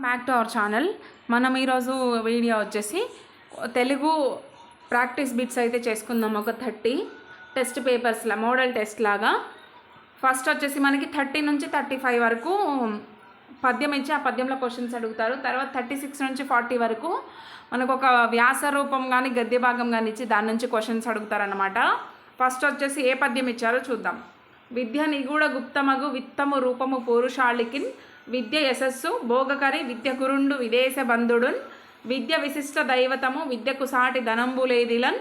Back to our channel. మనం ఈరోజు video వచ్చేసి తెలుగు ప్రాక్టీస్ బిట్స్ అయితే చేసుకుందాం. ఒక 30 టెస్ట్ పేపర్స్లా మోడల్ టెస్ట్ లాగా. ఫస్ట్ వచ్చేసి మనకి 30 నుంచి 35 వరకు పద్యం ఇచ్చి ఆ పద్యంలో క్వశ్చన్స్ అడుగుతారు. తర్వాత 36 నుంచి 40 వరకు మనకు ఒక వ్యాస రూపం కానీ గద్య భాగం కానీ ఇచ్చి దాని నుంచి క్వశ్చన్స్ అడుగుతారనమాట. ఫస్ట్ వచ్చేసి ఏ పద్యం ఇచ్చారో చూద్దాం. విద్య నిగూఢ గుప్తమగు విత్తము రూపము పూరుషాళికిన్ విద్య యశస్సు భోగకరి విద్య కురుండు విదేశ బంధుడున్ విద్య విశిష్ట దైవతము విద్యకు సాటి ధనంబులేదిలన్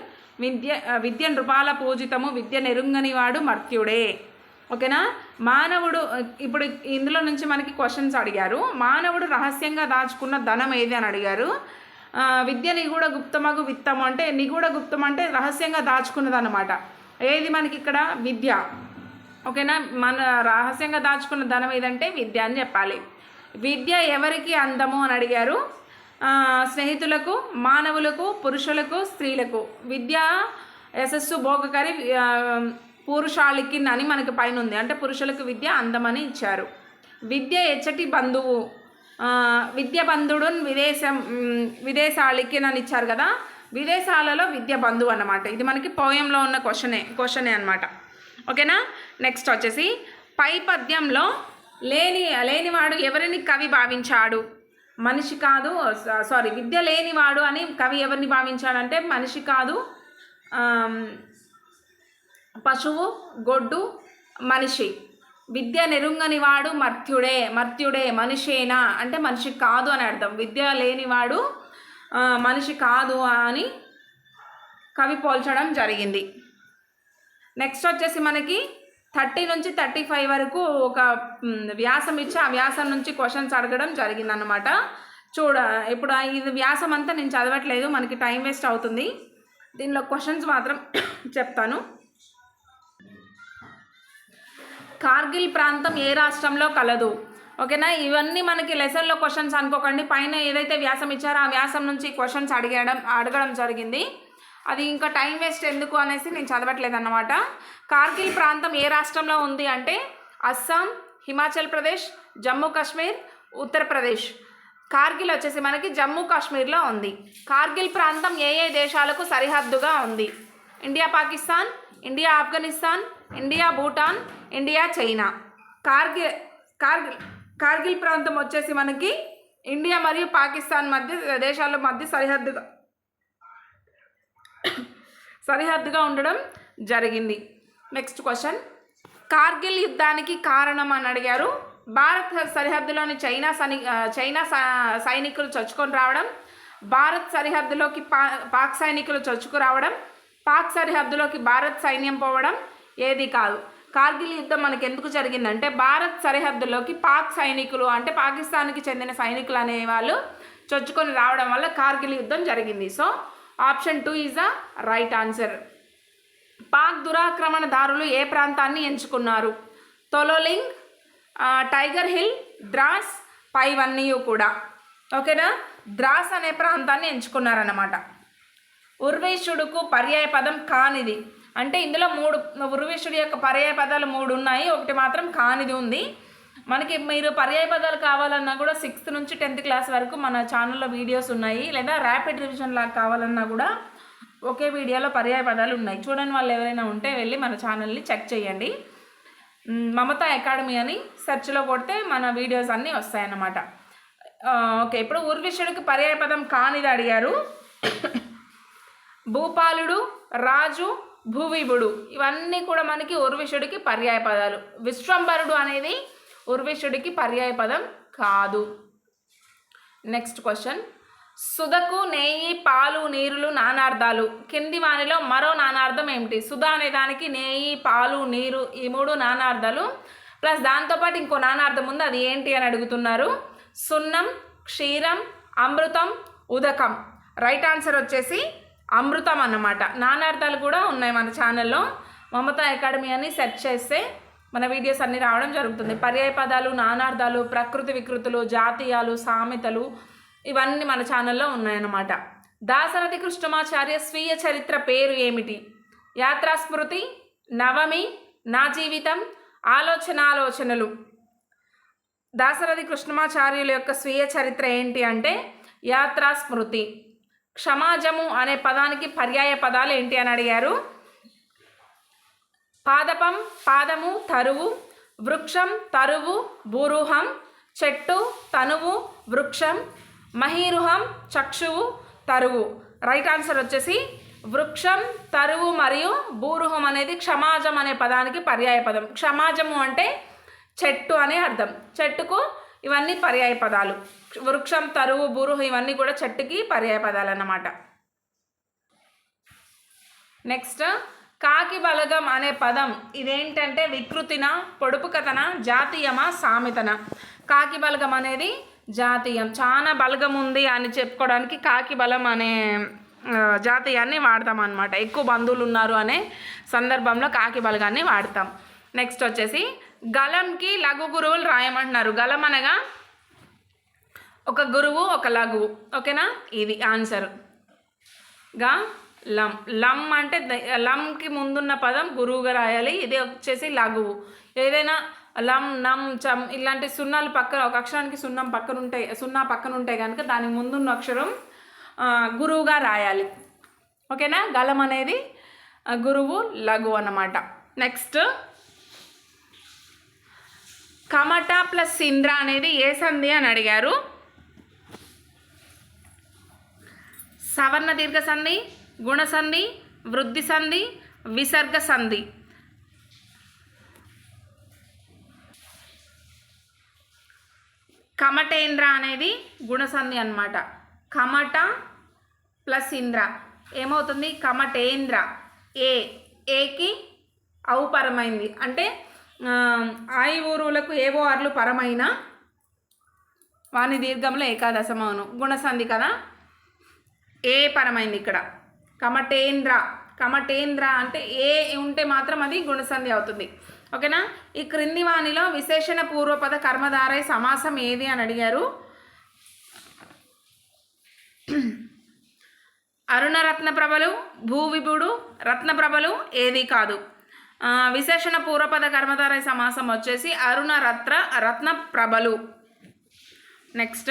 విద్య నృపాల పూజితము విద్య నెరుంగనివాడు మర్త్యుడే. ఓకేనా. మానవుడు ఇప్పుడు ఇందులో నుంచి మనకి క్వశ్చన్స్ అడిగారు. మానవుడు రహస్యంగా దాచుకున్న ధనం ఏది అని అడిగారు. విద్య నిగూఢ గుప్తమగు విత్తము అంటే నిగూఢ గుప్తం అంటే రహస్యంగా దాచుకున్నది అన్నమాట. ఏది మనకి ఇక్కడ విద్య. ఓకేనా. మన రహస్యంగా దాచుకున్న ధనం ఏదంటే విద్య అని చెప్పాలి. విద్య ఎవరికి అందము అని అడిగారు. స్నేహితులకు, మానవులకు, పురుషులకు, స్త్రీలకు. విద్య యశస్సు భోగకరి పూరుషాళికిన్ అని మనకి పైన ఉంది. అంటే పురుషులకు విద్య అందమని ఇచ్చారు. విద్య ఎచ్చటి బంధువు విద్య బంధుడు విదేశాళికిన్ అని ఇచ్చారు కదా. విదేశాలలో విద్య బంధువు అన్నమాట. ఇది మనకి పోయంలో ఉన్న క్వశ్చనే అనమాట. ఓకేనా. నెక్స్ట్ వచ్చేసి పై పద్యంలో లేనివాడు ఎవరిని కవి భావించాడు? మనిషి కాదు, విద్య లేనివాడు అని కవి ఎవరిని భావించాడంటే మనిషి కాదు, పశువు, గొడ్డు, మనిషి. విద్య నెరుంగనివాడు మర్త్యుడే మనిషేనా అంటే మనిషి కాదు అని అర్థం. విద్య లేనివాడు మనిషి కాదు అని కవి పోల్చడం జరిగింది. నెక్స్ట్ వచ్చేసి మనకి 30 నుంచి 35 వరకు ఒక వ్యాసం ఇచ్చి ఆ వ్యాసం నుంచి క్వశ్చన్స్ అడగడం జరిగిందన్నమాట. ఇప్పుడు ఇది వ్యాసం అంతా నేను చదవట్లేదు, మనకి టైం వేస్ట్ అవుతుంది. దీనిలో క్వశ్చన్స్ మాత్రం చెప్తాను. కార్గిల్ ప్రాంతం ఏ రాష్ట్రంలో కలదు? ఓకేనా. ఇవన్నీ మనకి లెసన్లో క్వశ్చన్స్ అనుకోకండి. పైన ఏదైతే వ్యాసం ఇచ్చారో ఆ వ్యాసం నుంచి క్వశ్చన్స్ అడగడం జరిగింది. అది ఇంకా టైం వేస్ట్ ఎందుకు అనేసి నేను చదవట్లేదు అన్నమాట. కార్గిల్ ప్రాంతం ఏ రాష్ట్రంలో ఉంది అంటే అస్సాం, హిమాచల్ ప్రదేశ్, జమ్మూ కాశ్మీర్, ఉత్తరప్రదేశ్. కార్గిల్ వచ్చేసి మనకి జమ్మూ కాశ్మీర్లో ఉంది. కార్గిల్ ప్రాంతం ఏ దేశాలకు సరిహద్దుగా ఉంది? India Pakistan, India Afghanistan, India Bhutan, India China. Kargil ప్రాంతం వచ్చేసి మనకి ఇండియా మరియు పాకిస్తాన్ దేశాల మధ్య సరిహద్దుగా ఉండడం జరిగింది. Next question. కార్గిల్ యుద్ధానికి కారణం అని అడిగారు. భారత్ సరిహద్దులోని చైనా సైనికులు చొచ్చుకొని రావడం, భారత్ సరిహద్దులోకి పాక్ సైనికులు చొచ్చుకు రావడం, పాక్ సరిహద్దులోకి భారత్ సైన్యం పోవడం ఏది కాదు. కార్గిల్ యుద్ధం మనకి ఎందుకు జరిగిందంటే భారత్ సరిహద్దులోకి పాక్ సైనికులు అంటే పాకిస్తాన్కి చెందిన సైనికులు అనేవాళ్ళు చొచ్చుకొని రావడం వల్ల కార్గిల్ యుద్ధం జరిగింది. So option 2 is the right answer. Pak దురాక్రమణదారులు ఏ ప్రాంతాన్ని ఎంచుకున్నారు? తొలోలింగ్, టైగర్ హిల్, ద్రాస్, పైవన్నీ కూడా. ఓకేనా. ద్రాస్ అనే ప్రాంతాన్ని ఎంచుకున్నారన్నమాట. ఉర్వేశుడుకు పర్యాయ పదం కానిది అంటే ఇందులో 3 ఉర్వేశుడి యొక్క పర్యాయ పదాలు 3 ఉన్నాయి, ఒకటి మాత్రం కానిది ఉంది. మనకి మీరు పర్యాయ పదాలు కావాలన్నా కూడా 6th నుంచి 10th క్లాస్ వరకు మన ఛానల్లో వీడియోస్ ఉన్నాయి. లేదా ర్యాపిడ్ రివిజన్ లాగా కావాలన్నా కూడా ఒకే వీడియోలో పర్యాయ పదాలు ఉన్నాయి. చూడని వాళ్ళు ఎవరైనా ఉంటే వెళ్ళి మన ఛానల్ని చెక్ చేయండి. మమతా అకాడమీ అని సెర్చ్లో కొడితే మన వీడియోస్ అన్నీ వస్తాయన్నమాట. ఓకే. ఇప్పుడు ఉర్విషుడికి పర్యాయ పదం కానిది అడిగారు. భూపాలుడు, రాజు, భూవిభుడు ఇవన్నీ కూడా మనకి ఉర్విషుడికి పర్యాయ పదాలు. విశ్వంబరుడు అనేది ఉర్విషుడికి పర్యాయ పదం కాదు. Next question. సుధకు నెయ్యి, పాలు, నీరులు నానార్థాలు. కింది వానిలో మరో నానార్థం ఏమిటి? సుధ అనే దానికి నెయ్యి, పాలు, నీరు ఈ 3 నానార్థాలు ప్లస్ దాంతోపాటు ఇంకో నానార్థం ఉంది, అది ఏంటి అని అడుగుతున్నారు. సున్నం, క్షీరం, అమృతం, ఉదకం. రైట్ ఆన్సర్ వచ్చేసి అమృతం అన్నమాట. నానార్థాలు కూడా ఉన్నాయి మన ఛానల్లో. మమతా అకాడమీ అని సెర్చ్ చేస్తే మన వీడియోస్ అన్నీ రావడం జరుగుతుంది. పర్యాయ పదాలు, నానార్థాలు, ప్రకృతి వికృతులు, జాతీయాలు, సామెతలు ఇవన్నీ మన ఛానల్లో ఉన్నాయన్నమాట. దాశరథి కృష్ణమాచార్య స్వీయ చరిత్ర పేరు ఏమిటి? యాత్రాస్మృతి, నవమి, నా జీవితం, ఆలోచనలు. దాశరథి కృష్ణమాచార్యుల యొక్క స్వీయ చరిత్ర ఏంటి అంటే యాత్రా స్మృతి. క్షమాజము అనే పదానికి పర్యాయ పదాలు ఏంటి అని అడిగారు. పాదపం పాదము తరువు, వృక్షం తరువు భూరుహం, చెట్టు తనువు వృక్షం, మహీరుహం చక్షువు తరువు. రైట్ ఆన్సర్ వచ్చేసి వృక్షం తరువు మరియు భూరుహం అనేది క్షమాజం అనే పదానికి పర్యాయ పదం. క్షమాజము అంటే చెట్టు అనే అర్థం. చెట్టుకు ఇవన్నీ పర్యాయ పదాలు. వృక్షం తరువు భూరుహం ఇవన్నీ కూడా చెట్టుకి పర్యాయ పదాలు అన్నమాట. నెక్స్ట్ కాకి బలగం అనే పదం ఇదేంటంటే వికృతిన, పొడుపు కథన, జాతీయమా, సామెతన. కాకి బలగం అనేది జాతీయం. చాలా బలగం ఉంది అని చెప్పుకోవడానికి కాకి బలం అనే జాతీయాన్ని వాడతాం అన్నమాట. ఎక్కువ బంధువులు ఉన్నారు అనే సందర్భంలో కాకి బలగాన్ని వాడతాం. నెక్స్ట్ వచ్చేసి గలంకి లఘు గురువులు రాయమంటున్నారు. గలం అనగా ఒక గురువు ఒక లఘువు. ఓకేనా, ఇది ఆన్సర్. గా లం. లం అంటే లంకి ముందున్న పదం గురువుగా రాయాలి. ఇది వచ్చేసి లఘువు. ఏదైనా లం నం చం ఇలాంటి సున్నాలు పక్కన, ఒక అక్షరానికి సున్నా పక్కన ఉంటాయి కనుక దాని ముందున్న అక్షరం గురువుగా రాయాలి. ఓకేనా, గలం అనేది గురువు లఘువు అన్నమాట. నెక్స్ట్ కమట ప్లస్ ఇంద్ర అనేది ఏ సంధి అని అడిగారు. సవర్ణ దీర్ఘ సంధి, గుణ సంధి, వృద్ధి సంధి, విసర్గ సంధి. కమటేంద్ర అనేది గుణసంధి అన్నమాట. కమట ప్లస్ ఇంద్ర ఏమవుతుంది? కమటేంద్ర. ఏకి ఔ పరమైంది అంటే ఆయి ఊరులకు ఏవో ఆర్లు పరమైన వాని దీర్ఘంలో ఏకాదశమవును. గుణసంధి కదా, ఏ పరమైంది ఇక్కడ. కమటేంద్ర. కమటేంద్ర అంటే ఏ ఉంటే మాత్రం అది గుణసంధి అవుతుంది. ఓకేనా, ఈ క్రింది వానిలో విశేషణ పూర్వపద కర్మధారయ సమాసం ఏది అని అడిగారు. అరుణ రత్నప్రభలు, భూవిభుడు, రత్నప్రభలు ఏది కాదు. విశేషణ పూర్వపద కర్మధారయ సమాసం వచ్చేసి అరుణ రత్నప్రభలు. నెక్స్ట్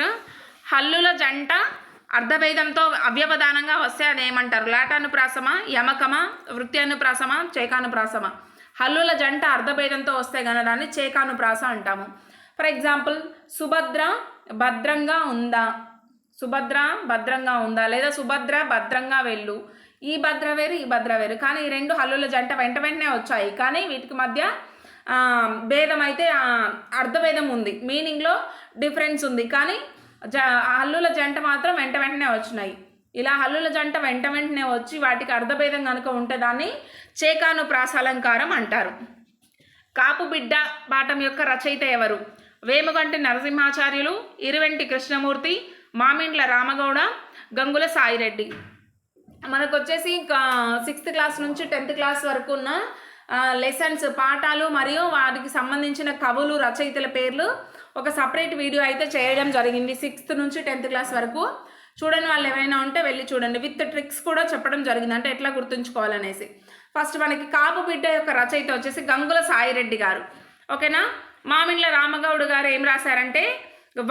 హల్లుల జంట అర్ధభేదంతో అవ్యవధానంగా వస్తే అదేమంటారు? లాటానుప్రాసమా, యమకమా, వృత్తి అనుప్రాసమా, చేకానుప్రాసమా? హల్లుల జంట అర్ధభేదంతో వస్తే గన దాన్ని చేకానుప్రాస అంటాము. ఫర్ ఎగ్జాంపుల్ సుభద్ర భద్రంగా ఉందా, సుభద్ర భద్రంగా ఉందా, లేదా సుభద్ర భద్రంగా వెళ్ళు. ఈ భద్ర వేరు, ఈ భద్ర వేరు, కానీ ఈ రెండు హల్లుల జంట వెంట వెంటనే వచ్చాయి. కానీ వీటికి మధ్య భేదం అయితే అర్ధభేదం ఉంది, మీనింగ్లో డిఫరెన్స్ ఉంది, కానీ హల్లుల జంట మాత్రం వెంట వెంటనే వచ్చినాయి. ఇలా హల్లుల జంట వెంట వెంటనే వచ్చి వాటికి అర్ధభేదం కనుక ఉంటే దాన్ని చేకానుప్రాసాలంకారం అంటారు. కాపు బిడ్డ పాఠం యొక్క రచయిత ఎవరు? వేముగంటి నరసింహాచార్యులు, ఇరువెంటి కృష్ణమూర్తి, మామిండ్ల రామగౌడ, గంగుల సాయిరెడ్డి. మనకు వచ్చేసి 6th క్లాస్ నుంచి 10th క్లాస్ వరకు ఉన్న లెసన్స్, పాఠాలు మరియు వాటికి సంబంధించిన కవులు, రచయితల పేర్లు ఒక సపరేట్ వీడియో అయితే చేయడం జరిగింది. 6th నుంచి 10th క్లాస్ వరకు చూడని వాళ్ళు ఎవరైనా ఉంటే వెళ్ళి చూడండి. విత్ ట్రిక్స్ కూడా చెప్పడం జరిగింది, అంటే ఎట్లా గుర్తుంచుకోవాలనేసి. ఫస్ట్ మనకి కాపు బిడ్డ యొక్క రచయిత వచ్చేసి గంగుల సాయిరెడ్డి గారు. ఓకేనా, మామిండ్ల రామగౌడ్ గారు ఏం రాశారంటే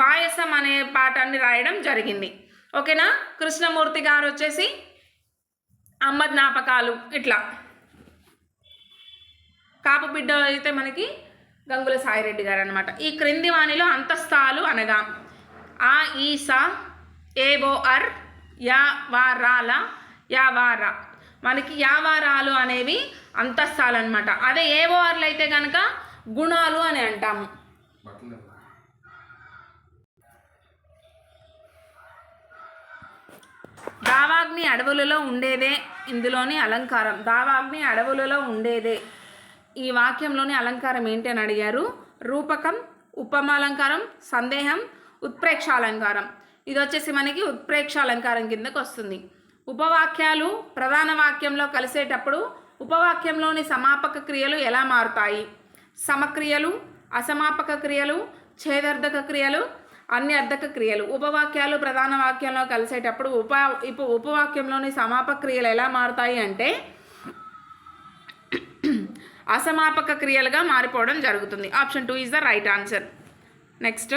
వాయసం అనే పాఠాన్ని రాయడం జరిగింది. ఓకేనా, కృష్ణమూర్తి గారు వచ్చేసి అమ్మ జ్ఞాపకాలు. ఇట్లా కాపు బిడ్డ అయితే మనకి గంగుల సాయిరెడ్డి గారు అనమాట. ఈ క్రింది వానిలో అంతస్థాలు అనగా ఆ, ఈ, సా, ఏవో, అర్, యా, వా, రాల, యా, వా, రా. మనకి యావారాలు అనేవి అంతస్థాలు అనమాట. అదే ఏవో ఆర్లు అయితే కనుక గుణాలు అని అంటాము. దావాగ్ని అడవులలో ఉండేదే ఇందులోని అలంకారం. దావాగ్ని అడవులలో ఉండేదే. ఈ వాక్యంలోని అలంకారం ఏంటి అని అడిగారు. రూపకం, ఉపమాలంకారం, సందేహం, ఉత్ప్రేక్షాలంకారం. ఇది వచ్చేసి మనకి ఉత్ప్రేక్షాలంకారం కిందకు వస్తుంది. ఉపవాక్యాలు ప్రధాన వాక్యంలో కలిసేటప్పుడు ఉపవాక్యంలోని సమాపక క్రియలు ఎలా మారుతాయి? సమక్రియలు, అసమాపక క్రియలు, ఛేదర్థక క్రియలు, అన్యర్థక క్రియలు. ఉపవాక్యాలు ప్రధాన వాక్యంలో కలిసేటప్పుడు ఉపవాక్యంలోని సమాపక క్రియలు ఎలా మారుతాయి అంటే అసమాపక క్రియలుగా మారిపోవడం జరుగుతుంది. Option 2 is the right answer. Next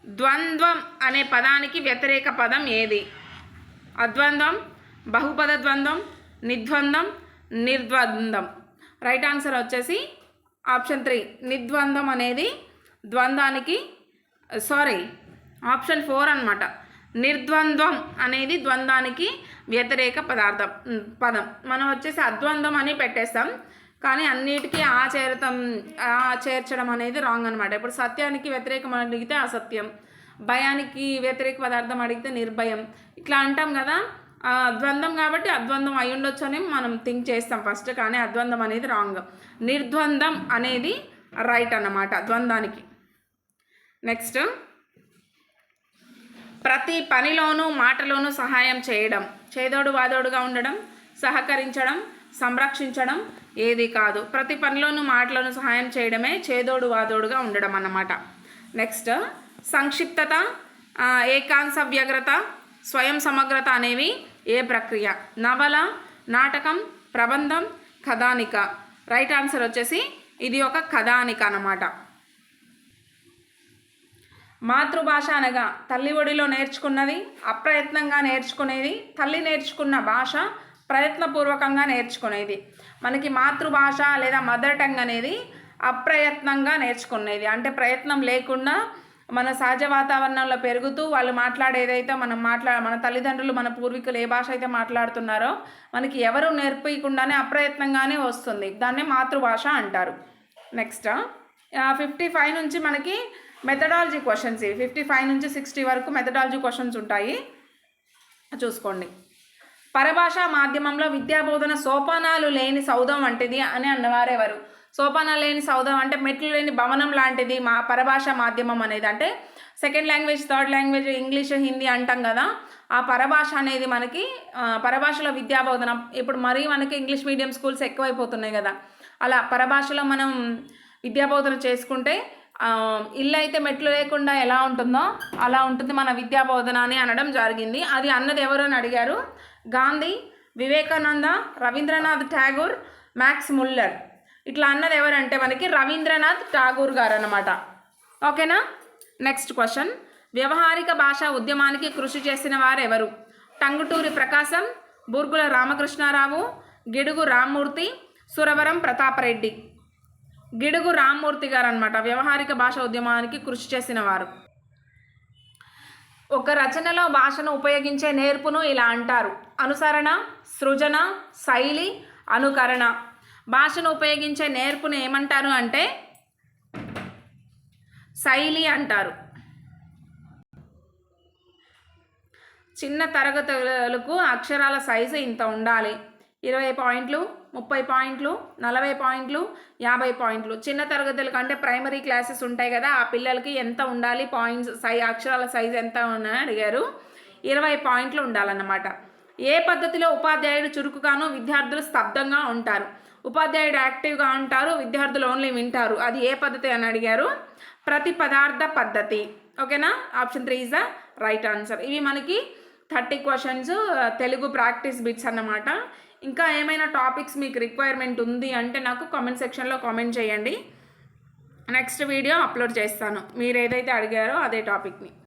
ద్వంద్వం అనే పదానికి వ్యతిరేక పదం ఏది? అద్వంద్వం, బహుపద ద్వంద్వం, నిద్వంద్వం, నిర్ద్వంద్వం. రైట్ ఆన్సర్ వచ్చేసి ఆప్షన్ 3 నిద్వంద్వం అనేది ద్వంద్వానికి ఆప్షన్ 4 అనమాట. నిర్ద్వంద్వం అనేది ద్వంద్వానికి వ్యతిరేక పదం. మనం వచ్చేసి అద్వంద్వం అని పెట్టేస్తాం, కానీ అన్నిటికీ చేర్చడం అనేది రాంగ్ అనమాట. ఇప్పుడు సత్యానికి వ్యతిరేకం అడిగితే అసత్యం, భయానికి వ్యతిరేక పదార్థం అడిగితే నిర్భయం, ఇట్లా అంటాం కదా. ద్వంద్వం కాబట్టి అద్వంద్వం అయి ఉండొచ్చు అని మనం థింక్ చేస్తాం ఫస్ట్, కానీ అద్వంద్వం అనేది రాంగ్. నిర్ద్వంద్వం అనేది రైట్ అన్నమాట ద్వంద్వానికి. నెక్స్ట్ ప్రతి పనిలోనూ మాటలోనూ సహాయం చేయడం, చేదోడు వాదోడుగా ఉండడం, సహకరించడం, సంరక్షించడం ఏది కాదు. ప్రతి పనిలోనూ మాటలోనూ సహాయం చేయడమే చేదోడు వాదోడుగా ఉండడం అన్నమాట. నెక్స్ట్ సంక్షిప్తత, ఏకాంశ వ్యగ్రత, స్వయం సమగ్రత అనేవి ఏ ప్రక్రియ? నవల, నాటకం, ప్రబంధం, కథానిక. రైట్ ఆన్సర్ వచ్చేసి ఇది ఒక కథానిక అన్నమాట. మాతృభాష అనగా తల్లి ఒడిలో నేర్చుకున్నది, అప్రయత్నంగా నేర్చుకునేది. తల్లి నేర్చుకున్న భాష ప్రయత్నపూర్వకంగా నేర్చుకునేది. మనకి మాతృభాష లేదా మదర్ టంగ్ అనేది అప్రయత్నంగా నేర్చుకునేది, అంటే ప్రయత్నం లేకుండా మన సహజ వాతావరణంలో పెరుగుతూ వాళ్ళు మాట్లాడేదైతే మన తల్లిదండ్రులు మన పూర్వీకులు ఏ భాష అయితే మాట్లాడుతున్నారో మనకి ఎవరు నేర్పించకుండానే అప్రయత్నంగానే వస్తుంది. దాన్నే మాతృభాష అంటారు. నెక్స్ట్ 55 నుంచి మనకి మెథడాలజీ క్వశ్చన్స్, 55 నుంచి 60 వరకు మెథడాలజీ క్వశ్చన్స్ ఉంటాయి, చూసుకోండి. పరభాషా మాధ్యమంలో విద్యాబోధన సోపానాలు లేని సౌధం వంటిది అని అన్నవారెవరు? సోపానాలు లేని సౌధం అంటే మెట్లు లేని భవనం లాంటిది మా పరభాషా మాధ్యమం అనేది. అంటే second language, third language, English, Hindi అంటాం కదా, ఆ పరభాష అనేది మనకి పరభాషలో విద్యాబోధన. ఇప్పుడు మరీ మనకి ఇంగ్లీష్ మీడియం స్కూల్స్ ఎక్కువైపోతున్నాయి కదా, అలా పరభాషలో మనం విద్యాబోధన చేసుకుంటే ఇల్లు అయితే మెట్లు లేకుండా ఎలా ఉంటుందో అలా ఉంటుంది మన విద్యాబోధన అని అనడం జరిగింది. అది అన్నది ఎవరు అని అడిగారు? Gandhi, Vivekananda, Rabindranath Tagore, Max Muller. ఇట్లా అన్నది ఎవరంటే మనకి రవీంద్రనాథ్ ఠాగూర్ గారు అన్నమాట. ఓకేనా? నెక్స్ట్ క్వశ్చన్, వ్యవహారిక భాషా ఉద్యమానికి కృషి చేసిన వారు ఎవరు? టంగుటూరి ప్రకాశం, బూర్గుల రామకృష్ణారావు, గిడుగు రామ్మూర్తి, సురవరం ప్రతాపరెడ్డి. గిడుగు రామ్మూర్తి గారు అనమాట వ్యవహారిక భాషా ఉద్యమానికి కృషి చేసిన వారు. ఒక రచనలో భాషను ఉపయోగించే నేర్పును ఇలా అంటారు: అనుసరణ, సృజన, శైలి, అనుకరణ. భాషను ఉపయోగించే నేర్పును ఏమంటారు అంటే శైలి అంటారు. చిన్న తరగతులకు అక్షరాల సైజు ఇంత ఉండాలి. 20 పాయింట్లు, 30 పాయింట్లు, 40 పాయింట్లు, 50 పాయింట్లు. చిన్న తరగతుల కంటే ప్రైమరీ క్లాసెస్ ఉంటాయి కదా, ఆ పిల్లలకి ఎంత ఉండాలి పాయింట్స్, అక్షరాల సైజు ఎంత ఉన్నాయని అడిగారు. 20 పాయింట్లు ఉండాలన్నమాట. ఏ పద్ధతిలో ఉపాధ్యాయుడు చురుకుగాను విద్యార్థులు స్తబ్దంగా ఉంటారు? ఉపాధ్యాయుడు యాక్టివ్గా ఉంటారు, విద్యార్థులు ఓన్లీ వింటారు. అది ఏ పద్ధతి అని అడిగారు? ప్రతి పదార్థ పద్ధతి. ఓకేనా? Option 3 is the right answer. ఇవి మనకి 30 క్వశ్చన్స్ తెలుగు ప్రాక్టీస్ బిట్స్ అన్నమాట. ఇంకా ఏమైనా టాపిక్స్ మీకు రిక్వైర్మెంట్ ఉంది అంటే నాకు కామెంట్ సెక్షన్లో కామెంట్ చేయండి. నెక్స్ట్ వీడియో అప్లోడ్ చేస్తాను మీరు ఏదైతే అడిగారో అదే టాపిక్ని.